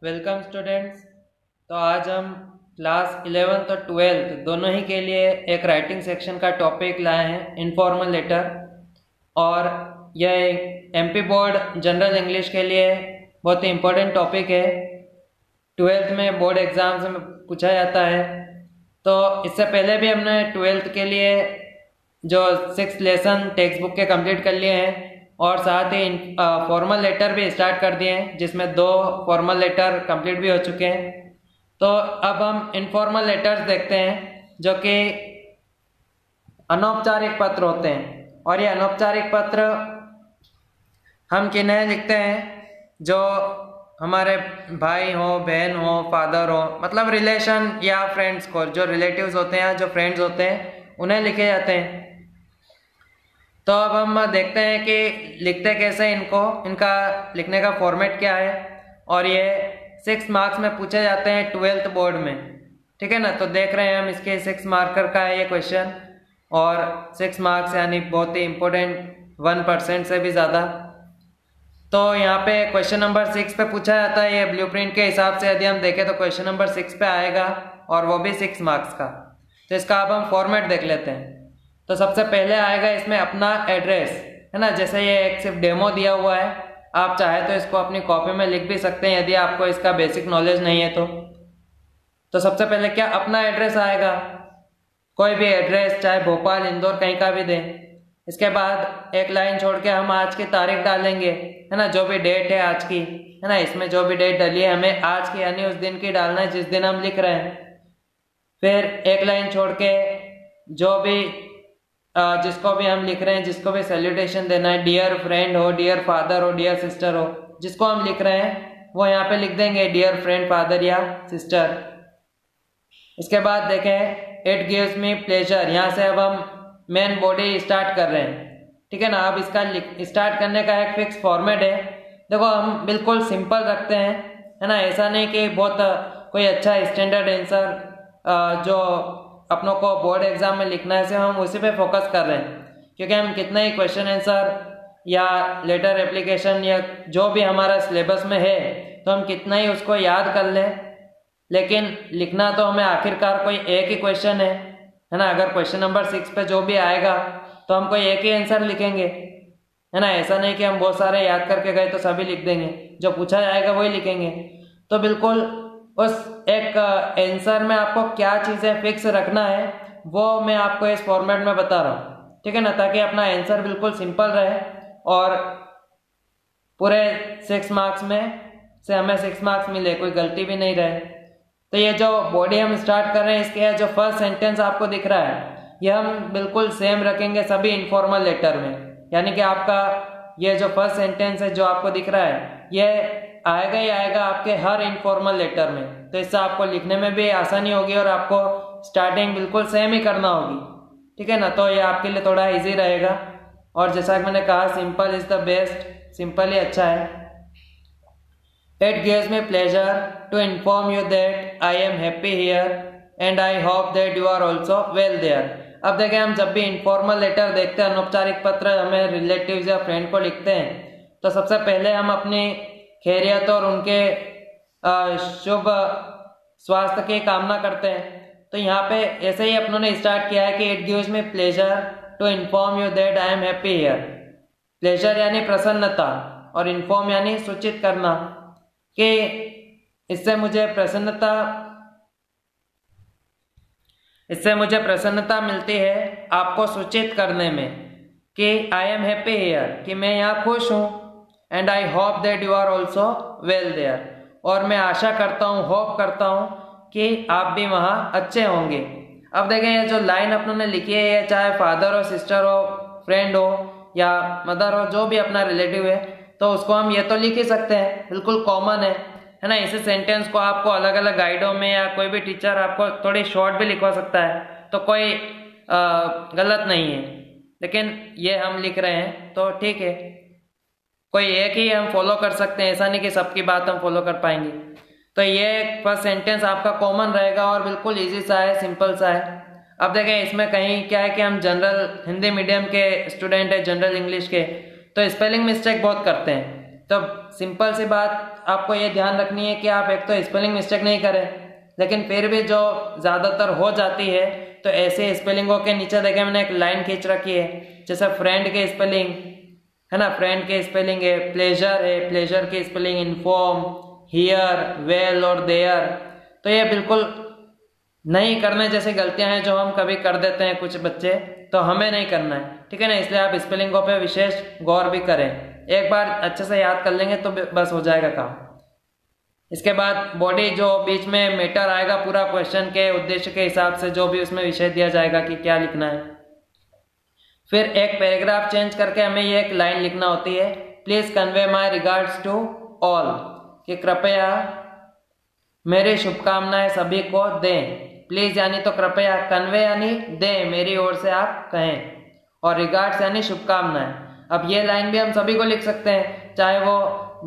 Welcome students. तो आज हम क्लास 11th और 12th दोनों ही के लिए एक राइटिंग सेक्शन का टॉपिक लाए हैं, इनफॉर्मल लेटर। और यह एमपी बोर्ड जनरल इंग्लिश के लिए बहुत ही इम्पोर्टेंट टॉपिक है। 12th में बोर्ड एग्जाम्स में पूछा जाता है। तो इससे पहले भी हमने 12th के लिए जो 6 लेसन टेक्स्ट बुक के कंप्लीट कर लिए हैं और साथ ही फॉर्मल लेटर भी स्टार्ट कर दिए हैं, जिसमें 2 फॉर्मल लेटर कंप्लीट भी हो चुके हैं। तो अब हम इनफॉर्मल लेटर्स देखते हैं, जो कि अनौपचारिक पत्र होते हैं। और ये अनौपचारिक पत्र हम किन्हें लिखते हैं? जो हमारे भाई हो, बहन हो, फादर हो, मतलब रिलेशन या फ्रेंड्स को, जो रिलेटिव्स होते हैं, जो फ्रेंड्स होते हैं, उन्हें लिखे जाते हैं। तो अब हम देखते हैं कि लिखते कैसे इनको, इनका लिखने का फॉर्मेट क्या है। और ये 6 मार्क्स में पूछे जाते हैं 12th बोर्ड में, ठीक है ना। तो देख रहे हैं हम, इसके 6 मार्कर का है ये क्वेश्चन, और 6 मार्क्स यानी बहुत ही इम्पोर्टेंट, 1% से भी ज़्यादा। तो यहाँ पे क्वेश्चन नंबर 6 पे पूछा जाता है। ये ब्लूप्रिंट के हिसाब से यदि हम देखें तो क्वेश्चन नंबर 6 पे आएगा, और वो भी 6 मार्क्स का। तो इसका अब हम फॉर्मेट देख लेते हैं। तो सबसे पहले आएगा इसमें अपना एड्रेस, है ना। जैसे ये एक सिर्फ डेमो दिया हुआ है, आप चाहे तो इसको अपनी कॉपी में लिख भी सकते हैं यदि आपको इसका बेसिक नॉलेज नहीं है तो सबसे पहले क्या, अपना एड्रेस आएगा। कोई भी एड्रेस, चाहे भोपाल, इंदौर, कहीं का भी दें। इसके बाद एक लाइन छोड़ के हम आज की तारीख डालेंगे, है ना। जो भी डेट है आज की, है ना, इसमें जो भी डेट डली है हमें आज की यानी उस दिन की डालना है जिस दिन हम लिख रहे हैं। फिर एक लाइन छोड़ के जो भी जिसको भी हम लिख रहे हैं, जिसको भी सैल्यूटेशन देना है, डियर फ्रेंड हो, डियर फादर हो, डियर सिस्टर हो, जिसको हम लिख रहे हैं वो यहाँ पे लिख देंगे डियर फ्रेंड, फादर या सिस्टर। इसके बाद देखें, इट गिव्स मी प्लेजर, यहाँ से अब हम मेन बॉडी स्टार्ट कर रहे हैं, ठीक है ना। अब इसका स्टार्ट करने का एक फिक्स फॉर्मेट है। देखो, हम बिल्कुल सिंपल रखते हैं, है ना। ऐसा नहीं कि बहुत कोई अच्छा स्टैंडर्ड आंसर जो अपनों को बोर्ड एग्जाम में लिखना है, से हम उसी पे फोकस कर रहे हैं। क्योंकि हम कितना ही क्वेश्चन आंसर या लेटर एप्लीकेशन या जो भी हमारा सिलेबस में है, तो हम कितना ही उसको याद कर लें, लेकिन लिखना तो हमें आखिरकार कोई एक ही क्वेश्चन है ना। अगर क्वेश्चन नंबर 6 पे जो भी आएगा तो हम कोई एक ही आंसर लिखेंगे, है ना। ऐसा नहीं कि हम बहुत सारे याद करके गए तो सभी लिख देंगे, जो पूछा जाएगा वही लिखेंगे। तो बिल्कुल उस एक आंसर में आपको क्या चीज़ें फिक्स रखना है वो मैं आपको इस फॉर्मेट में बता रहा हूँ, ठीक है ना, ताकि अपना आंसर बिल्कुल सिंपल रहे और पूरे 6 मार्क्स में से हमें 6 मार्क्स मिले, कोई गलती भी नहीं रहे। तो ये जो बॉडी हम स्टार्ट कर रहे हैं, इसके जो फर्स्ट सेंटेंस आपको दिख रहा है, ये हम बिल्कुल सेम रखेंगे सभी इनफॉर्मल लेटर में। यानी कि आपका ये जो फर्स्ट सेंटेंस है जो आपको दिख रहा है, ये आएगा ही आएगा आपके हर इनफॉर्मल लेटर में। तो इससे आपको लिखने में भी आसानी होगी और आपको स्टार्टिंग बिल्कुल सेम ही करना होगी, ठीक है ना। तो ये आपके लिए थोड़ा इजी रहेगा। और जैसा कि मैंने कहा, simple is the best, simple ही अच्छा है। It gives me pleasure to inform you that I am happy here and I hope that you are also well there। अब देखें, हम जब भी इनफॉर्मल लेटर देखते हैं, अनौपचारिक पत्र हमें रिलेटिव्स या फ्रेंड को लिखते हैं, तो सबसे पहले हम अपनी खैरियत और उनके शुभ स्वास्थ्य की कामना करते हैं। तो यहाँ पे ऐसे ही अपनों ने स्टार्ट किया है कि it gives me pleasure to inform you that I am happy here. Pleasure यानी प्रसन्नता, और इन्फॉर्म यानी सूचित करना, कि इससे मुझे प्रसन्नता मिलती है आपको सूचित करने में कि आई एम हैप्पी हियर, कि मैं यहाँ खुश हूँ। And I hope that you are also well there, और मैं आशा करता हूँ, होप करता हूँ कि आप भी वहाँ अच्छे होंगे। अब देखें, ये जो लाइन अपनों ने लिखी है, चाहे फादर हो, सिस्टर हो, फ्रेंड हो या मदर हो, जो भी अपना रिलेटिव है, तो उसको हम ये तो लिख ही सकते हैं, बिल्कुल कॉमन है ना। इसी सेंटेंस को आपको अलग अलग गाइडों में या कोई भी टीचर आपको थोड़ी शॉर्ट भी लिखवा सकता है, तो कोई गलत नहीं है। लेकिन ये हम लिख रहे हैं तो ठीक है, कोई एक ही हम फॉलो कर सकते हैं, ऐसा नहीं कि सबकी बात हम फॉलो कर पाएंगे। तो ये फर्स्ट सेंटेंस आपका कॉमन रहेगा और बिल्कुल ईजी सा है, सिंपल सा है। अब देखें, इसमें कहीं क्या है कि हम जनरल हिंदी मीडियम के स्टूडेंट है, जनरल इंग्लिश के, तो स्पेलिंग मिस्टेक बहुत करते हैं। तो सिंपल सी बात आपको ये ध्यान रखनी है कि आप एक तो स्पेलिंग मिस्टेक नहीं करें, लेकिन फिर भी जो ज़्यादातर हो जाती है तो ऐसे स्पेलिंगों के नीचे देखें मैंने एक लाइन खींच रखी है। जैसे फ्रेंड के स्पेलिंग है ना, फ्रेंड के स्पेलिंग है प्लेजर, है प्लेजर की स्पेलिंग इनफॉर्म, हियर, वेल और देयर। तो ये बिल्कुल नहीं करने जैसी गलतियां हैं जो हम कभी कर देते हैं कुछ बच्चे, तो हमें नहीं करना है, ठीक है ना। इसलिए आप स्पेलिंगों पे विशेष गौर भी करें, एक बार अच्छे से याद कर लेंगे तो बस हो जाएगा काम। इसके बाद बॉडी, जो बीच में मैटर आएगा पूरा क्वेश्चन के उद्देश्य के हिसाब से, जो भी उसमें विषय दिया जाएगा कि क्या लिखना है। फिर एक पैराग्राफ चेंज करके हमें ये एक लाइन लिखना होती है, please convey my regards to all, कि कृपया मेरी शुभकामनाएं सभी को दें। प्लीज यानी तो कृपया, कन्वे यानी दें, मेरी ओर से आप कहें, और रिगार्ड्स यानी शुभकामनाएं। अब ये लाइन भी हम सभी को लिख सकते हैं, चाहे वो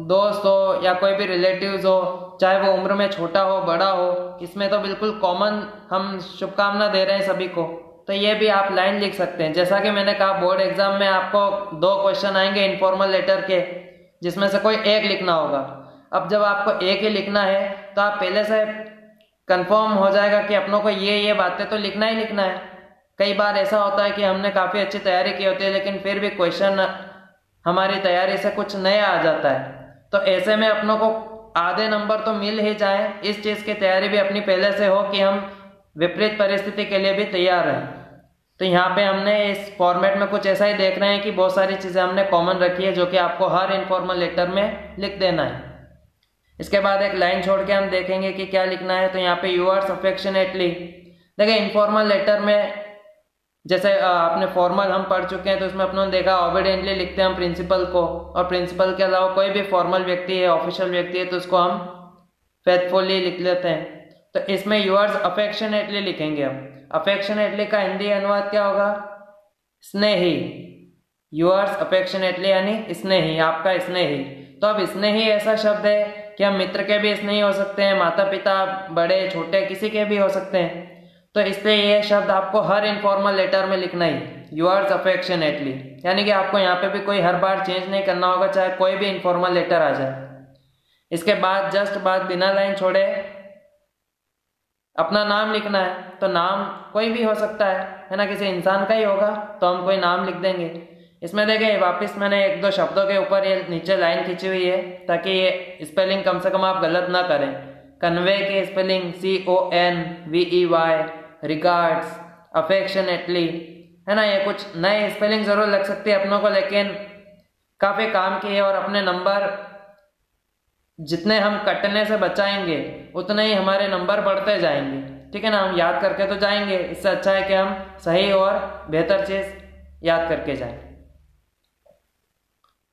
दोस्त हो या कोई भी रिलेटिव्स हो, चाहे वो उम्र में छोटा हो बड़ा हो, इसमें तो बिल्कुल कॉमन हम शुभकामना दे रहे हैं सभी को, तो ये भी आप लाइन लिख सकते हैं। जैसा कि मैंने कहा बोर्ड एग्जाम में आपको 2 क्वेश्चन आएंगे इनफॉर्मल लेटर के, जिसमें से कोई एक लिखना होगा। अब जब आपको एक ही लिखना है तो आप पहले से कंफर्म हो जाएगा कि अपनों को ये बातें तो लिखना ही लिखना है। कई बार ऐसा होता है कि हमने काफ़ी अच्छी तैयारी की होती है लेकिन फिर भी क्वेश्चन हमारी तैयारी से कुछ नया आ जाता है, तो ऐसे में अपनों को आधे नंबर तो मिल ही जाए, इस चीज़ की तैयारी भी अपनी पहले से हो कि हम विपरीत परिस्थिति के लिए भी तैयार हैं। तो यहाँ पे हमने इस फॉर्मेट में कुछ ऐसा ही देख रहे हैं कि बहुत सारी चीज़ें हमने कॉमन रखी है जो कि आपको हर इनफॉर्मल लेटर में लिख देना है। इसके बाद एक लाइन छोड़ के हम देखेंगे कि क्या लिखना है। तो यहाँ पे यूअर्स अफेक्शनेटली, देखिए इनफॉर्मल लेटर में जैसे आपने फॉर्मल हम पढ़ चुके हैं तो उसमें अपने देखा ऑबिडेंटली लिखते हैं हम प्रिंसिपल को, और प्रिंसिपल के अलावा कोई भी फॉर्मल व्यक्ति है, ऑफिशियल व्यक्ति है, तो उसको हम फेथफुली लिख लेते हैं। तो इसमें यूअर्स अफेक्शनेटली लिखेंगे हम। अफेक्शनेटली का हिंदी अनुवाद क्या होगा? स्नेही। यूअर्स अफेक्शनेटली यानी स्नेही, आपका स्नेही। तो अब स्नेही ऐसा शब्द है कि हम मित्र के भी स्नेही हो सकते हैं, माता पिता बड़े छोटे किसी के भी हो सकते हैं, तो इसलिए ये शब्द आपको हर इनफॉर्मल लेटर में लिखना ही, यूअर्स अफेक्शनेटली, यानी कि आपको यहाँ पे भी कोई हर बार चेंज नहीं करना होगा चाहे कोई भी इनफॉर्मल लेटर आ जाए। इसके बाद जस्ट बाद बिना लाइन छोड़े अपना नाम लिखना है। तो नाम कोई भी हो सकता है ना, किसी इंसान का ही होगा तो हम कोई नाम लिख देंगे। इसमें देखें वापस मैंने 1-2 शब्दों के ऊपर ये नीचे लाइन खींची हुई है ताकि ये स्पेलिंग कम से कम आप गलत ना करें। कन्वे के स्पेलिंग CONVEY, रिगार्ड्स, अफेक्शनेटली, है ना। ये कुछ नए स्पेलिंग जरूर लग सकती है अपनों को, लेकिन काफ़ी काम की है और अपने नंबर जितने हम कटने से बचाएंगे उतने ही हमारे नंबर बढ़ते जाएंगे, ठीक है ना। हम याद करके तो जाएंगे, इससे अच्छा है कि हम सही और बेहतर चीज़ याद करके जाएं।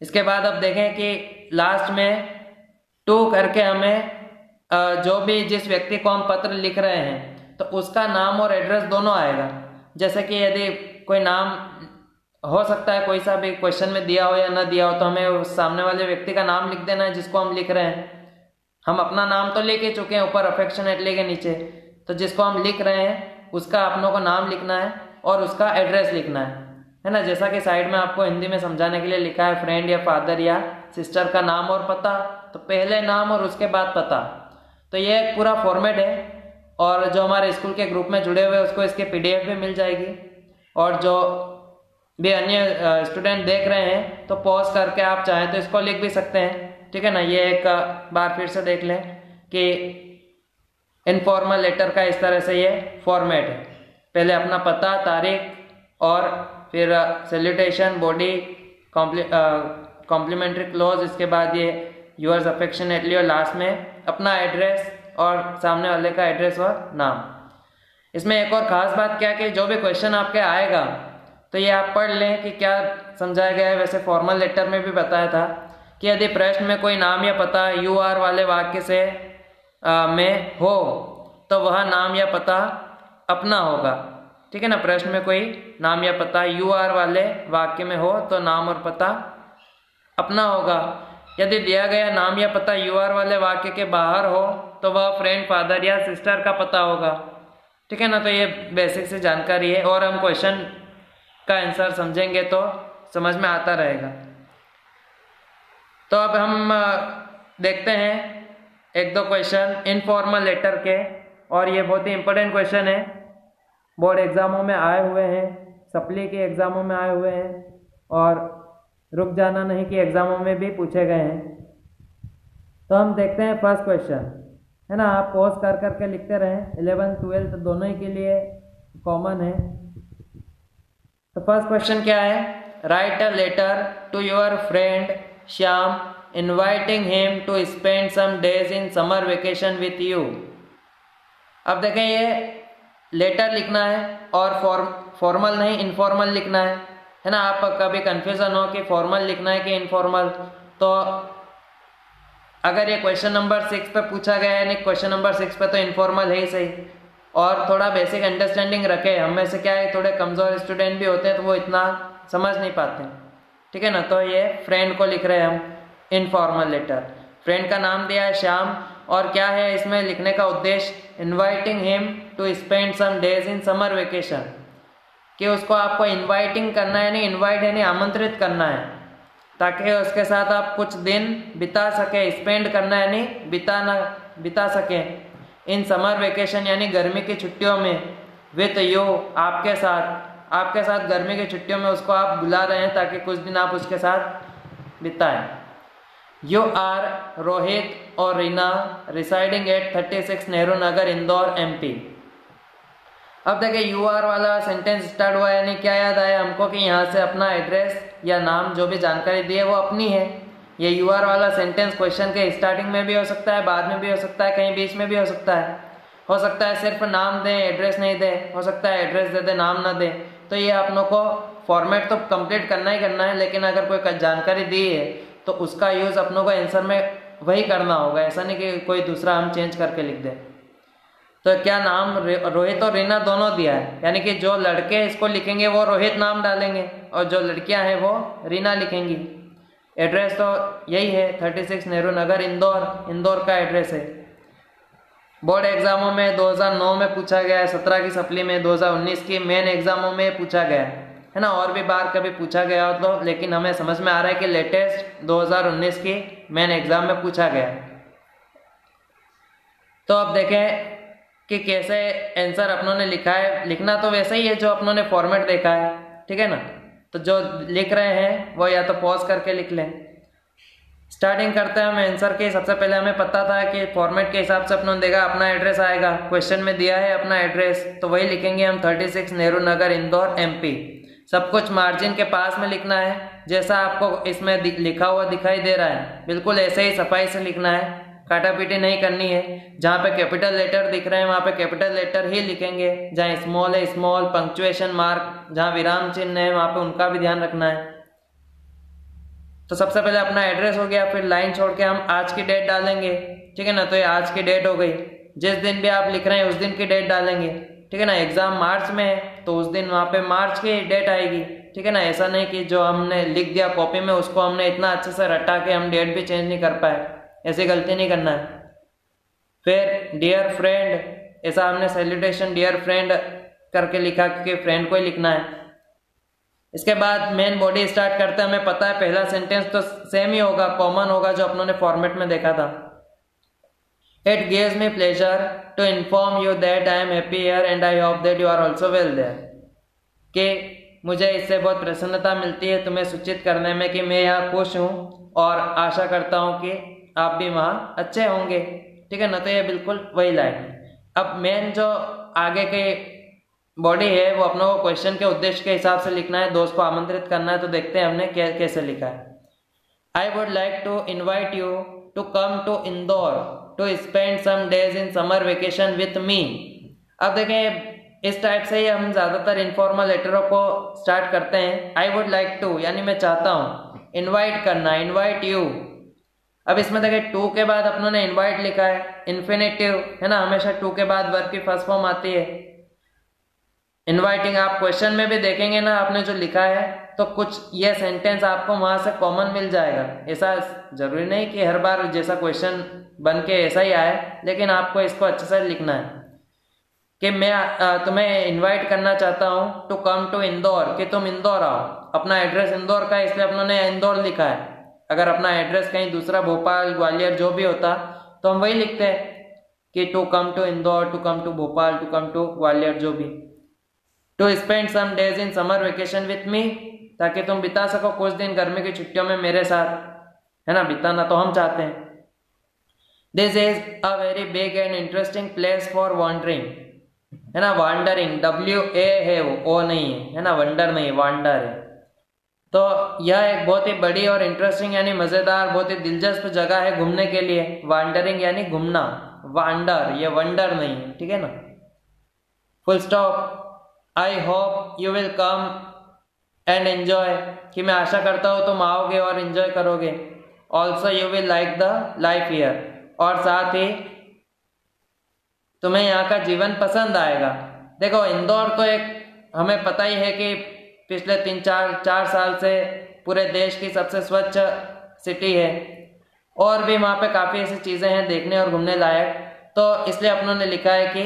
इसके बाद अब देखें कि लास्ट में टू करके हमें जो भी जिस व्यक्ति को हम पत्र लिख रहे हैं तो उसका नाम और एड्रेस दोनों आएगा। जैसे कि यदि कोई नाम हो सकता है कोई सा भी क्वेश्चन में दिया हो या ना दिया हो, तो हमें उस सामने वाले व्यक्ति का नाम लिख देना है जिसको हम लिख रहे हैं। हम अपना नाम तो लिख ही चुके हैं ऊपर अफेक्शनेटली के नीचे, तो जिसको हम लिख रहे हैं उसका अपनों को नाम लिखना है और उसका एड्रेस लिखना है ना। जैसा कि साइड में आपको हिंदी में समझाने के लिए लिखा है, फ्रेंड या फादर या सिस्टर का नाम और पता, तो पहले नाम और उसके बाद पता। तो ये एक पूरा फॉर्मेट है, और जो हमारे स्कूल के ग्रुप में जुड़े हुए उसको इसके PDF भी मिल जाएगी, और जो भी अन्य स्टूडेंट देख रहे हैं तो पॉज करके आप चाहें तो इसको लिख भी सकते हैं, ठीक है ना। ये एक बार फिर से देख लें कि इनफॉर्मल लेटर का इस तरह से ये फॉर्मेट है। पहले अपना पता, तारीख, और फिर सैल्यूटेशन, बॉडी, कॉम्प्लीमेंट्री क्लोज, इसके बाद ये यूअर्स अफेक्शनेटली, और लास्ट में अपना एड्रेस और सामने वाले का एड्रेस और नाम। इसमें एक और ख़ास बात क्या कि जो भी क्वेश्चन आपके आएगा तो ये आप पढ़ लें कि क्या समझाया गया है। वैसे फॉर्मल लेटर में भी बताया था कि यदि प्रश्न में कोई नाम या पता UR वाले वाक्य से में हो तो वह नाम या पता अपना होगा, ठीक है ना। प्रश्न में कोई नाम या पता UR वाले वाक्य में हो तो नाम और पता अपना होगा। यदि दिया गया नाम या पता UR वाले वाक्य के बाहर हो तो वह फ्रेंड, फादर या सिस्टर का पता होगा, ठीक है ना। तो ये बेसिक सी जानकारी है, और हम क्वेश्चन का आंसर समझेंगे तो समझ में आता रहेगा। तो अब हम देखते हैं एक दो क्वेश्चन इनफॉर्मल लेटर के, और ये बहुत ही इंपॉर्टेंट क्वेश्चन है, बोर्ड एग्जामों में आए हुए हैं, सप्ली के एग्जामों में आए हुए हैं, और रुक जाना नहीं कि एग्जामों में भी पूछे गए हैं। तो हम देखते हैं फर्स्ट क्वेश्चन, है ना, आप पॉज कर करके लिखते रहें, 11th 12th दोनों ही के लिए कॉमन है। तो फर्स्ट क्वेश्चन क्या है, write a letter to your friend Shyam inviting him to spend some days in summer vacation with you. अब देखें, ये लेटर लिखना है और फॉर्मल नहीं इनफॉर्मल लिखना है ना। आप कभी कंफ्यूजन हो कि फॉर्मल लिखना है कि इनफॉर्मल, तो अगर ये क्वेश्चन नंबर 6 पे पूछा गया है, नहीं क्वेश्चन नंबर 6 पे, तो इनफॉर्मल है ही सही। और थोड़ा बेसिक अंडरस्टैंडिंग रखे, हम में से क्या है थोड़े कमज़ोर स्टूडेंट भी होते हैं तो वो इतना समझ नहीं पाते, ठीक है ना। तो ये फ्रेंड को लिख रहे हैं हम इनफॉर्मल लेटर, फ्रेंड का नाम दिया है श्याम, और क्या है इसमें लिखने का उद्देश्य, inviting him to spend some days in summer vacation, कि उसको आपको इनवाइटिंग करना है, नहीं इनवाइट यानी आमंत्रित करना है, ताकि उसके साथ आप कुछ दिन बिता सके, स्पेंड करना यानी बिता सके, इन समर वेकेशन यानी गर्मी की छुट्टियों में, विथ यू आपके साथ गर्मी की छुट्टियों में उसको आप बुला रहे हैं ताकि कुछ दिन आप उसके साथ बिताएं। यू आर रोहित और Reena residing eight 36 Nehru Nagar Indore MP। अब देखिए यू आर वाला सेंटेंस स्टार्ट हुआ, यानी क्या याद आया हमको कि यहाँ से अपना एड्रेस या नाम जो भी जानकारी दी है वो अपनी है। ये यू आर वाला सेंटेंस क्वेश्चन के स्टार्टिंग में भी हो सकता है, बाद में भी हो सकता है, कहीं बीच में भी हो सकता है। हो सकता है सिर्फ नाम दें एड्रेस नहीं दें, हो सकता है एड्रेस दे दे नाम ना दें। तो ये अपनों को फॉर्मेट तो कंप्लीट करना ही करना है, लेकिन अगर कोई जानकारी दी है तो उसका यूज़ अपनों को आंसर में वही करना होगा, ऐसा नहीं कि कोई दूसरा हम चेंज करके लिख दें। तो क्या नाम रोहित और रीना दोनों दिया है, यानी कि जो लड़के इसको लिखेंगे वो रोहित नाम डालेंगे और जो लड़कियां हैं वो रीना लिखेंगी। एड्रेस तो यही है 36 नेहरू नगर इंदौर का एड्रेस है। बोर्ड एग्जामों में 2009 में पूछा गया है, 17 की सप्ली में, 2019 की मेन एग्जामों में पूछा गया है ना, और भी बार कभी पूछा गया हो तो, लेकिन हमें समझ में आ रहा है कि लेटेस्ट 2019 की मेन एग्जाम में पूछा गया। तो अब देखें कि कैसे आंसर अपनों ने लिखा है। लिखना तो वैसे ही है जो अपनों ने फॉर्मेट देखा है, ठीक है ना। तो जो लिख रहे हैं वो या तो पॉज करके लिख लें। स्टार्टिंग करते हैं हम आंसर के। सबसे पहले हमें पता था कि फॉर्मेट के हिसाब से अपनों देगा, अपना एड्रेस आएगा, क्वेश्चन में दिया है अपना एड्रेस, तो वही लिखेंगे हम 36 नेहरू नगर इंदौर MP। सब कुछ मार्जिन के पास में लिखना है, जैसा आपको इसमें लिखा हुआ दिखाई दे रहा है, बिल्कुल ऐसे ही सफाई से लिखना है, काटापीटी नहीं करनी है। जहाँ पे कैपिटल लेटर दिख रहे हैं वहाँ पे कैपिटल लेटर ही लिखेंगे, जहाँ स्मॉल है स्मॉल, पंक्चुएशन मार्क, जहाँ विराम चिन्ह है वहाँ पे उनका भी ध्यान रखना है। तो सबसे पहले अपना एड्रेस हो गया, फिर लाइन छोड़ के हम आज की डेट डालेंगे, ठीक है ना। तो ये आज की डेट हो गई, जिस दिन भी आप लिख रहे हैं उस दिन की डेट डालेंगे, ठीक है ना। एग्जाम मार्च में है तो उस दिन वहाँ पे मार्च की डेट आएगी, ठीक है ना। ऐसा नहीं कि जो हमने लिख दिया कॉपी में उसको हमने इतना अच्छे से रटा के हम डेट भी चेंज नहीं कर पाए, ऐसी गलती नहीं करना है। फिर डियर फ्रेंड, ऐसा हमने सैल्यूटेशन डियर फ्रेंड करके लिखा क्योंकि फ्रेंड को ही लिखना है। इसके बाद मेन बॉडी स्टार्ट करते हैं। हमें पता है पहला सेंटेंस तो सेम ही होगा, कॉमन होगा जो अपनों ने फॉर्मेट में देखा था। It gives me pleasure to inform you that I am happy here and I hope that you are also well there, कि मुझे इससे बहुत प्रसन्नता मिलती है तुम्हें सूचित करने में कि मैं यहाँ खुश हूँ और आशा करता हूँ कि आप भी वहाँ अच्छे होंगे, ठीक है ना। तो ये बिल्कुल वही लाइन है। अब मेन जो आगे के बॉडी है वो अपनों को क्वेश्चन के उद्देश्य के हिसाब से लिखना है, दोस्त को आमंत्रित करना है। तो देखते हैं हमने कैसे लिखा है। I would like to invite you to come to Indore to spend some days in summer vacation with me. अब देखें इस टाइप से ही हम ज़्यादातर इनफॉर्मल लेटरों को स्टार्ट करते हैं। आई वुड लाइक टू यानी मैं चाहता हूँ, इन्वाइट करना, इन्वाइट यू। अब इसमें देखें टू के बाद अपनों ने इन्वाइट लिखा है, इन्फिनेटिव है ना, हमेशा टू के बाद वर्ब की फर्स्ट फॉर्म आती है। इन्वाइटिंग आप क्वेश्चन में भी देखेंगे ना आपने जो लिखा है, तो कुछ ये सेंटेंस आपको वहां से कॉमन मिल जाएगा। ऐसा जरूरी नहीं कि हर बार जैसा क्वेश्चन बन के ऐसा ही आए, लेकिन आपको इसको अच्छे से लिखना है कि मैं तुम्हें इनवाइट करना चाहता हूँ टू कम टू इंदौर, कि तुम इंदौर आओ। अपना एड्रेस इंदौर का है इसलिए अपनों ने इंदौर लिखा है। अगर अपना एड्रेस कहीं दूसरा भोपाल ग्वालियर जो भी होता तो हम वही लिखते हैं कि to come to Indore, to come to Bhopal, to come to Gwalior जो भी। To spend some days in summer vacation with me, ताकि तुम बिता सको कुछ दिन गर्मी की छुट्टियों में मेरे साथ, है ना, बिताना तो हम चाहते हैं। This is a very big and interesting place for wondering, है ना, वांडरिंग, WA है वो, ओ नहीं है ना, वंडर नहीं, वांडर है। तो यह एक बहुत ही बड़ी और इंटरेस्टिंग यानी मज़ेदार, बहुत ही दिलचस्प जगह है घूमने के लिए। वांडरिंग यानी घूमना, वांडर, ये वंडर नहीं है, ठीक है ना। Full stop. I hope you will come and enjoy, कि मैं आशा करता हूँ तुम आओगे और एंजॉय करोगे। Also you will like the life here, और साथ ही तुम्हें यहाँ का जीवन पसंद आएगा। देखो इंदौर तो एक हमें पता ही है कि पिछले 3-4 साल से पूरे देश की सबसे स्वच्छ सिटी है, और भी वहाँ पे काफ़ी ऐसी चीज़ें हैं देखने और घूमने लायक, तो इसलिए अपनों ने लिखा है कि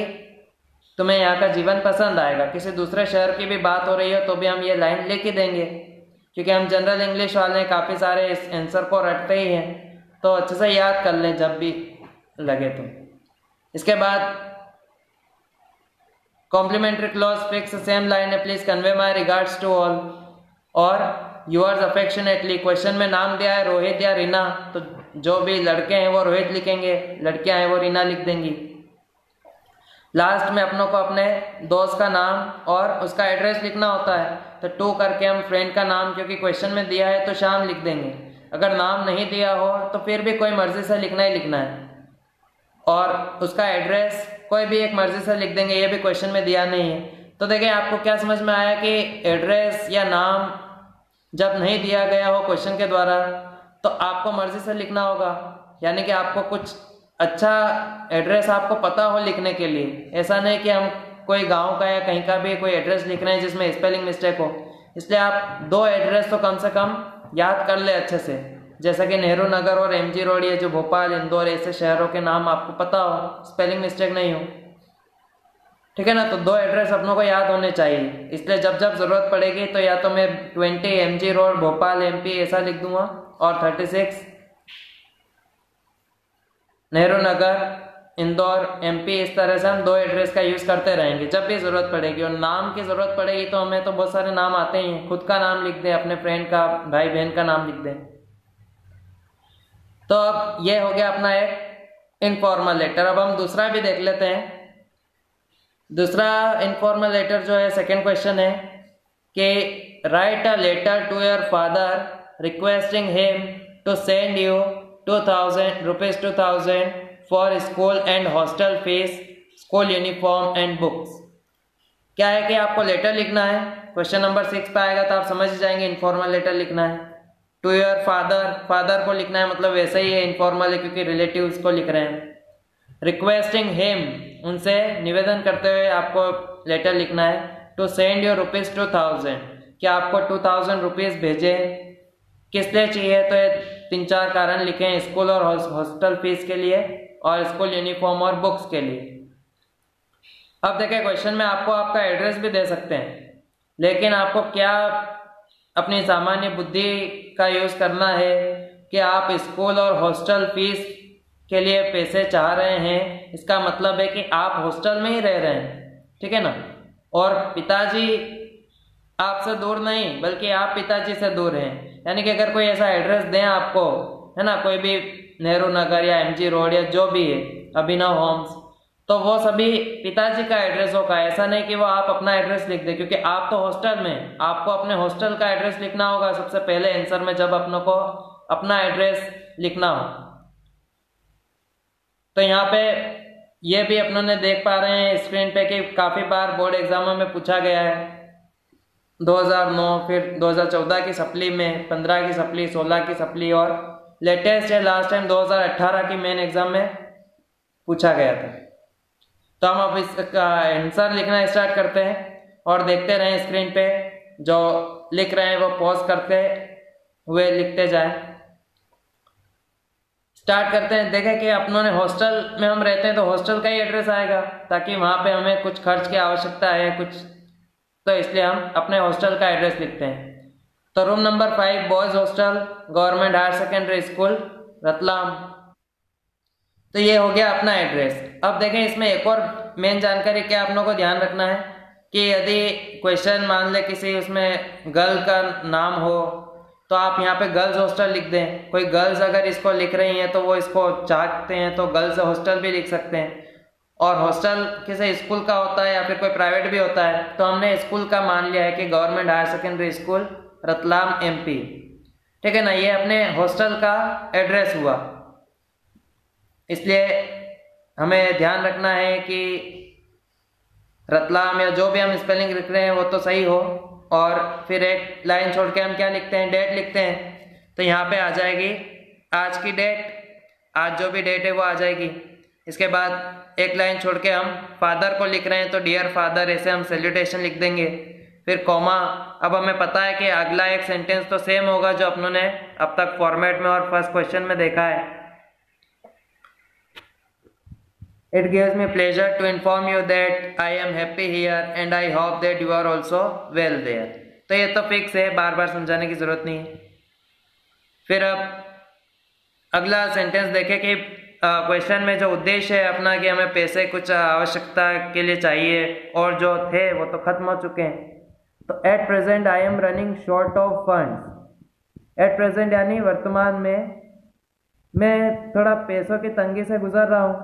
तुम्हें यहाँ का जीवन पसंद आएगा। किसी दूसरे शहर की भी बात हो रही हो तो भी हम ये लाइन लिख ही देंगे, क्योंकि हम जनरल इंग्लिश वाले काफ़ी सारे इस आंसर को रटते ही हैं, तो अच्छे से याद कर लें जब भी लगे तो। इसके बाद complimentary clause fix same line है, please convey my regards to all, और यूअर्स अफेक्शनेटली। क्वेश्चन में नाम दिया है रोहित या रीना, तो जो भी लड़के हैं वो रोहित लिखेंगे, लड़कियां हैं वो रीना लिख देंगी। लास्ट में अपनों को अपने दोस्त का नाम और उसका एड्रेस लिखना होता है, तो टू करके हम फ्रेंड का नाम, क्योंकि क्वेश्चन में दिया है तो शाम लिख देंगे। अगर नाम नहीं दिया हो तो फिर भी कोई मर्जी से लिखना ही लिखना है, और उसका एड्रेस कोई भी एक मर्जी से लिख देंगे, ये भी क्वेश्चन में दिया नहीं है। तो देखिए आपको क्या समझ में आया कि एड्रेस या नाम जब नहीं दिया गया हो क्वेश्चन के द्वारा तो आपको मर्जी से लिखना होगा, यानी कि आपको कुछ अच्छा एड्रेस आपको पता हो लिखने के लिए। ऐसा नहीं कि हम कोई गांव का या कहीं का भी कोई एड्रेस लिख रहे हैं जिसमें स्पेलिंग मिस्टेक हो, इसलिए आप 2 एड्रेस तो कम से कम याद कर ले अच्छे से, जैसा कि नेहरू नगर और MG रोड, ये जो भोपाल इंदौर ऐसे शहरों के नाम आपको पता हो, स्पेलिंग मिस्टेक नहीं हो, ठीक है ना। तो 2 एड्रेस अपनों को याद होने चाहिए, इसलिए जब जब जरूरत पड़ेगी तो या तो मैं 20 MG रोड भोपाल MP ऐसा लिख दूंगा, और 36 नेहरू नगर इंदौर MP, इस तरह से हम 2 एड्रेस का यूज करते रहेंगे जब भी जरूरत पड़ेगी। और नाम की जरूरत पड़ेगी तो हमें तो बहुत सारे नाम आते ही हैं, खुद का नाम लिख दें, अपने फ्रेंड का, भाई बहन का नाम लिख दें। तो अब ये हो गया अपना एक इनफॉर्मल लेटर। अब हम दूसरा भी देख लेते हैं। दूसरा इनफॉर्मल लेटर जो है, सेकंड क्वेश्चन है कि write a letter to your father requesting him to send you 2000 rupees 2000 for school and hostel fees, school uniform and books. क्या है कि आपको लेटर लिखना है, क्वेश्चन नंबर 6 पे आएगा तो आप समझ जाएंगे इनफॉर्मल लेटर लिखना है। टू योर फादर, फादर को लिखना है, मतलब वैसे ही है, इनफॉर्मल है क्योंकि रिलेटिव्स को लिख रहे हैं। रिक्वेस्टिंग हिम, उनसे निवेदन करते हुए आपको लेटर लिखना है। टू सेंड योर रुपीज 2000, कि आपको 2000 रुपीज भेजे। किस लिए चाहिए, तो ये 3-4 कारण लिखे, स्कूल और हॉस्टल फीस के लिए, और स्कूल यूनिफॉर्म और बुक्स के लिए। अब देखिए क्वेश्चन में आपको आपका एड्रेस भी दे सकते हैं, लेकिन आपको क्या अपनी सामान्य बुद्धि का यूज करना है कि आप स्कूल और हॉस्टल फीस के लिए पैसे चाह रहे हैं। इसका मतलब है कि आप हॉस्टल में ही रह रहे हैं, ठीक है ना, और पिताजी आपसे दूर नहीं बल्कि आप पिताजी से दूर हैं। यानी कि अगर कोई ऐसा एड्रेस दें आपको, है ना, कोई भी नेहरू नगर या MG रोड या जो भी है, अभिनव होम्स, तो वो सभी पिताजी का एड्रेस होगा। ऐसा नहीं कि वो आप अपना एड्रेस लिख दे, क्योंकि आप तो हॉस्टल में, आपको अपने हॉस्टल का एड्रेस लिखना होगा सबसे पहले आंसर में, जब अपनों को अपना एड्रेस लिखना हो। तो यहाँ पे ये भी अपनों ने देख पा रहे हैं स्क्रीन पे कि काफी बार बोर्ड एग्जामों में पूछा गया है। 2009, फिर 2014 की सप्ली में, 15 की सप्ली, 16 की सप्ली, और लेटेस्ट है लास्ट टाइम 2018 की मेन एग्जाम में पूछा गया था। तो हम अब इसका आंसर लिखना स्टार्ट करते हैं और देखते रहें स्क्रीन पे, जो लिख रहे हैं वो पॉज करते हुए लिखते जाए। स्टार्ट करते हैं। देखें कि अपनों ने हॉस्टल में हम रहते हैं तो हॉस्टल का ही एड्रेस आएगा, ताकि वहाँ पे हमें कुछ खर्च की आवश्यकता है कुछ, तो इसलिए हम अपने हॉस्टल का एड्रेस लिखते हैं। तो room number 5 boys hostel, government higher secondary school, Ratlam. तो ये हो गया अपना एड्रेस। अब देखें इसमें एक और मेन जानकारी क्या आप लोगों को ध्यान रखना है कि यदि क्वेश्चन मान ले किसी उसमें गर्ल का नाम हो तो आप यहाँ पे गर्ल्स हॉस्टल लिख दें। कोई गर्ल्स अगर इसको लिख रही हैं तो वो इसको चाहते हैं तो गर्ल्स हॉस्टल भी लिख सकते हैं। और हॉस्टल किसी स्कूल का होता है या फिर कोई प्राइवेट भी होता है, तो हमने स्कूल का मान लिया है कि government higher secondary school Ratlam MP, ठीक है ना। ये अपने हॉस्टल का एड्रेस हुआ, इसलिए हमें ध्यान रखना है कि रतलाम या जो भी हम स्पेलिंग लिख रहे हैं वो तो सही हो। और फिर एक लाइन छोड़ के हम क्या लिखते हैं, डेट लिखते हैं। तो यहाँ पे आ जाएगी आज की डेट, आज जो भी डेट है वो आ जाएगी। इसके बाद एक लाइन छोड़ के हम फादर को लिख रहे हैं तो डियर फादर ऐसे हम सैल्यूटेशन लिख देंगे। फिर कॉमा। अब हमें पता है कि अगला एक सेंटेंस तो सेम होगा जो अपनों ने अब तक फॉर्मेट में और फर्स्ट क्वेश्चन में देखा है। It gives me pleasure to inform you that I am happy here and I hope that you are also well there। तो ये तो फिक्स है, बार बार समझाने की जरूरत नहीं है। फिर अब अगला सेंटेंस देखें कि क्वेश्चन में जो उद्देश्य है अपना कि हमें पैसे कुछ आवश्यकता के लिए चाहिए और जो थे वो तो खत्म हो चुके हैं। तो at present I am running short of funds. At present यानी वर्तमान में मैं थोड़ा पैसों की तंगी से गुजर रहा हूँ,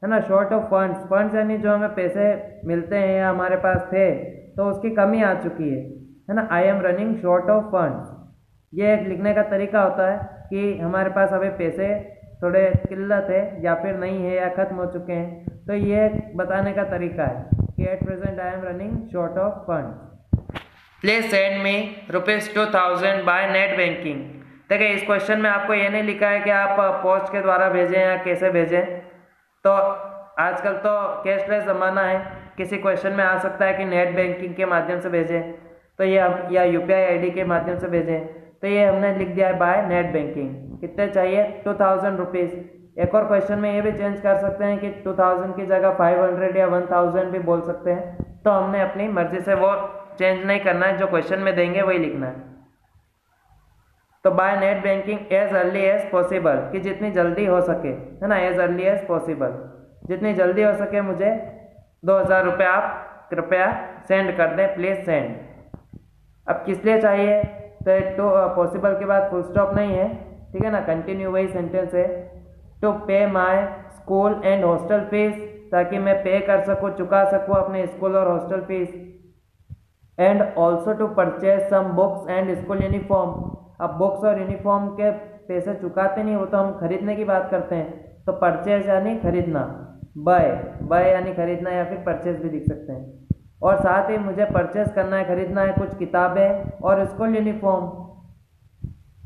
है ना। शॉर्ट ऑफ फंड्स, फंड्स यानी जो हमें पैसे मिलते हैं या हमारे पास थे तो उसकी कमी आ चुकी है ना। I am running short of funds, ये एक लिखने का तरीका होता है कि हमारे पास अभी पैसे थोड़े किल्लत है या फिर नहीं है या ख़त्म हो चुके हैं। तो ये बताने का तरीका है कि at present I am running short of funds. Please send me ₹2000 bye net banking. देखिए इस क्वेश्चन में आपको ये नहीं लिखा है कि आप पोस्ट के द्वारा भेजें या कैसे भेजें। तो आजकल तो कैशलेस ज़माना है, किसी क्वेश्चन में आ सकता है कि नेट बैंकिंग के माध्यम से भेजें तो ये या UPI ID के माध्यम से भेजें। तो ये हमने लिख दिया है बाय नेट बैंकिंग। कितने चाहिए? 2000 रुपीज़। एक और क्वेश्चन में ये भी चेंज कर सकते हैं कि 2000 की जगह 500 या 1000 भी बोल सकते हैं। तो हमने अपनी मर्जी से वो चेंज नहीं करना है, जो क्वेश्चन में देंगे वही लिखना है। तो by net banking as early as possible, कि जितनी जल्दी हो सके, है ना। एज अर्ली एज पॉसिबल, जितनी जल्दी हो सके मुझे 2000 रुपये आप कृपया सेंड कर दें, प्लीज़ सेंड। अब किस लिए चाहिए? तो पॉसिबल के बाद फुल स्टॉप नहीं है, ठीक है ना, कंटिन्यू वही सेंटेंस है। टू पे my school and hostel fees, ताकि मैं पे कर सकूँ, चुका सकूँ अपने स्कूल और hostel fees. And also to purchase some books and school uniform. अब बुक्स और यूनिफॉर्म के पैसे चुकाते नहीं, वो तो हम खरीदने की बात करते हैं। तो परचेज यानी खरीदना, बाय, बाय यानी खरीदना या फिर परचेज भी लिख सकते हैं। और साथ ही मुझे परचेज करना है, खरीदना है कुछ किताबें और स्कूल यूनिफॉर्म।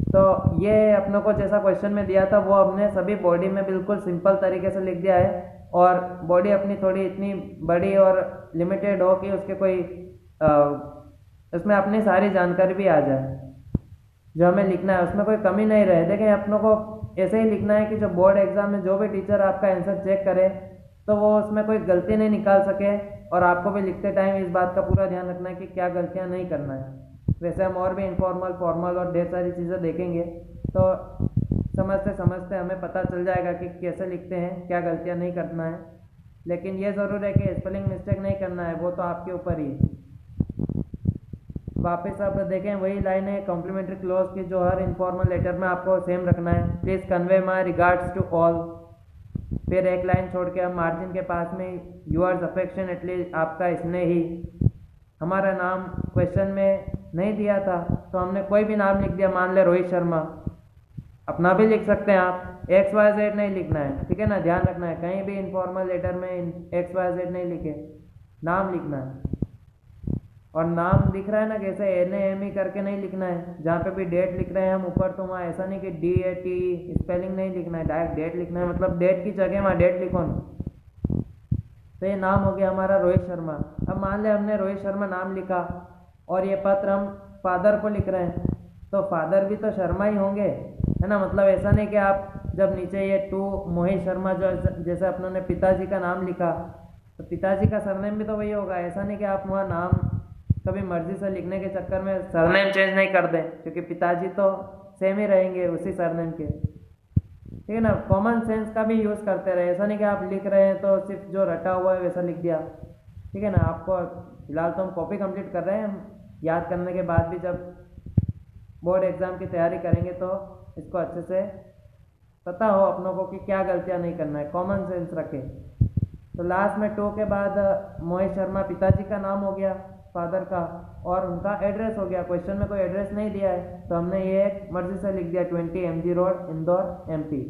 तो ये अपनों को जैसा क्वेश्चन में दिया था वो हमने सभी बॉडी में बिल्कुल सिंपल तरीके से लिख दिया है। और बॉडी अपनी थोड़ी इतनी बड़ी और लिमिटेड हो कि उसके कोई उसमें अपनी सारी जानकारी भी आ जाए जो हमें लिखना है, उसमें कोई कमी नहीं रहे। देखें अपनों को ऐसे ही लिखना है कि जो बोर्ड एग्जाम में जो भी टीचर आपका आंसर चेक करे तो वो उसमें कोई गलती नहीं निकाल सके। और आपको भी लिखते टाइम इस बात का पूरा ध्यान रखना है कि क्या गलतियां नहीं करना है। वैसे हम और भी इनफॉर्मल, फॉर्मल और ढेर सारी चीज़ें देखेंगे तो समझते समझते हमें पता चल जाएगा कि कैसे लिखते हैं, क्या गलतियाँ नहीं करना है। लेकिन ये ज़रूर है कि स्पेलिंग मिस्टेक नहीं करना है, वो तो आपके ऊपर ही है। वापस आप देखें वही लाइन है कॉम्प्लीमेंट्री क्लोज की जो हर इनफॉर्मल लेटर में आपको सेम रखना है। Please convey my regards to all. फिर एक लाइन छोड़ के हम मार्जिन के पास में यूअर्स अफेक्शनेटली, आपका स्नेही। हमारा नाम क्वेश्चन में नहीं दिया था तो हमने कोई भी नाम लिख दिया, मान ले रोहित शर्मा। अपना भी लिख सकते हैं आप, XYZ नहीं लिखना है, ठीक है ना। ध्यान रखना है कहीं भी इनफॉर्मल लेटर में XYZ नहीं लिखे, नाम लिखना है। और नाम लिख रहा है ना कैसे NAME करके नहीं लिखना है। जहाँ पे भी डेट लिख रहे हैं हम ऊपर तो वहाँ ऐसा नहीं कि DAT स्पेलिंग नहीं लिखना है, डायरेक्ट डेट लिखना है। मतलब डेट की जगह वहाँ डेट लिखो ना। तो ये नाम हो गया हमारा रोहित शर्मा। अब मान ले हमने रोहित शर्मा नाम लिखा और ये पत्र हम फादर को लिख रहे हैं तो फादर भी तो शर्मा ही होंगे, है ना। मतलब ऐसा नहीं कि आप जब नीचे ये टू मोहित शर्मा जो जैसे अपनों ने पिताजी का नाम लिखा तो पिताजी का सरनेम भी तो वही होगा। ऐसा नहीं कि आप वहाँ नाम कभी मर्जी से लिखने के चक्कर में सरनेम चेंज नहीं कर दें, क्योंकि पिताजी तो सेम ही रहेंगे उसी सरनेम के। ठीक है ना, कॉमन सेंस का भी यूज़ करते रहे। ऐसा नहीं कि आप लिख रहे हैं तो सिर्फ जो रटा हुआ है वैसा लिख दिया। ठीक है ना, आपको फिलहाल तो हम कॉपी कंप्लीट कर रहे हैं, हम याद करने के बाद भी जब बोर्ड एग्ज़ाम की तैयारी करेंगे तो इसको अच्छे से पता हो अपनों को कि क्या गलतियाँ नहीं करना है, कॉमन सेंस रखें। तो लास्ट में टू के बाद मोहित शर्मा पिताजी का नाम हो गया, फादर का, और उनका एड्रेस हो गया। क्वेश्चन में कोई एड्रेस नहीं दिया है तो हमने ये एक मर्जी से लिख दिया 20 MG रोड, इंदौर, MP।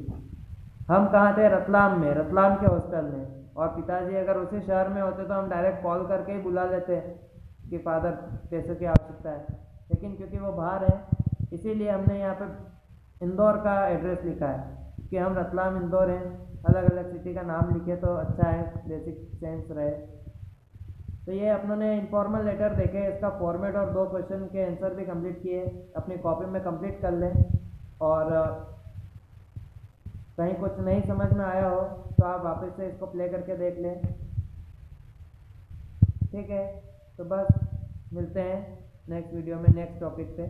हम कहाँ थे? रतलाम में, रतलाम के हॉस्टल में। और पिताजी अगर उसी शहर में होते तो हम डायरेक्ट कॉल करके ही बुला लेते कि फादर पैसे की आवश्यकता है, लेकिन क्योंकि वो बाहर है इसीलिए हमने यहाँ पे इंदौर का एड्रेस लिखा है कि हम रतलाम, इंदौर हैं। अलग अलग सिटी का नाम लिखे तो अच्छा है, बेसिक सेंस रहे। तो ये अपनों ने इनफॉर्मल लेटर देखे, इसका फॉर्मेट और 2 क्वेश्चन के आंसर भी कंप्लीट किए। अपनी कॉपी में कंप्लीट कर लें, और कहीं कुछ नहीं समझ में आया हो तो आप वापस से इसको प्ले करके देख लें। ठीक है, तो बस मिलते हैं नेक्स्ट वीडियो में नेक्स्ट टॉपिक पे।